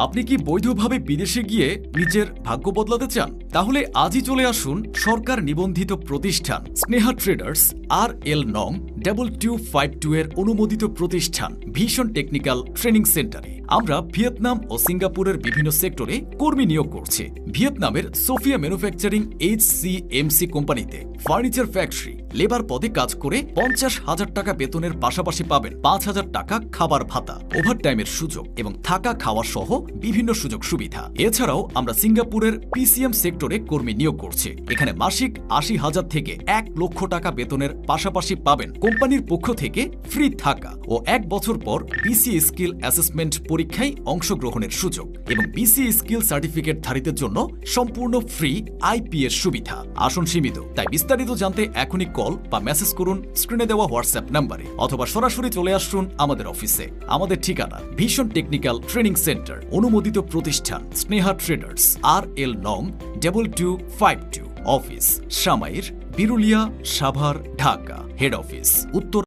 আপনি কি বৈধভাবে বিদেশে গিয়ে নিজের ভাগ্য বদলাতে চান? তাহলে আজই চলে আসুন সরকার নিবন্ধিত প্রতিষ্ঠান স্নেহা ট্রেডার্স RL নং 2252 এর অনুমোদিত প্রতিষ্ঠান ভিশন টেকনিক্যাল ট্রেনিং সেন্টারে। আমরা ভিয়েতনাম ও সিঙ্গাপুরের বিভিন্ন সেক্টরে কর্মী নিয়োগ করছি। ভিয়েতনামের সোফিয়া ম্যানুফ্যাকচারিং HCMC কোম্পানিতে ফার্নিচার ফ্যাক্টরি লেবার পদে কাজ করে 50,000 টাকা বেতনের পাশাপাশি পাবেন 5,000 টাকা খাবার ভাতা, ওভারটাইমের সুযোগ এবং থাকা খাওয়া সহ বিভিন্ন সুযোগ সুবিধা। এছাড়াও আমরা সিঙ্গাপুরের PCM সেক্টরে কর্মী নিয়োগ করছি। এখানে মাসিক 80,000 থেকে 1 লক্ষ টাকা বেতনের পাশাপাশি পাবেন কোম্পানির পক্ষ থেকে ফ্রি থাকা ও 1 বছর পর BC স্কিল অ্যাসেসমেন্ট পরীক্ষায় অংশগ্রহণের সুযোগ এবং BC স্কিল সার্টিফিকেট ধারীদের জন্য সম্পূর্ণ ফ্রি IPS সুবিধা। আসন সীমিত, তাই বিস্তারিত জানতে এখনই কল বা মেসেজ করুন স্ক্রিনে দেওয়া হোয়াটসঅ্যাপ নাম্বারে অথবা সরাসরি চলে আসুন আমাদের অফিসে। আমাদের ঠিকানা ভিশন টেকনিক্যাল ট্রেনিং সেন্টার, অনুমোদিত প্রতিষ্ঠান স্নেহা ট্রেডার্স RL নং 2252, office Samair, Birulia, Savar, Dhaka. Head office উত্তর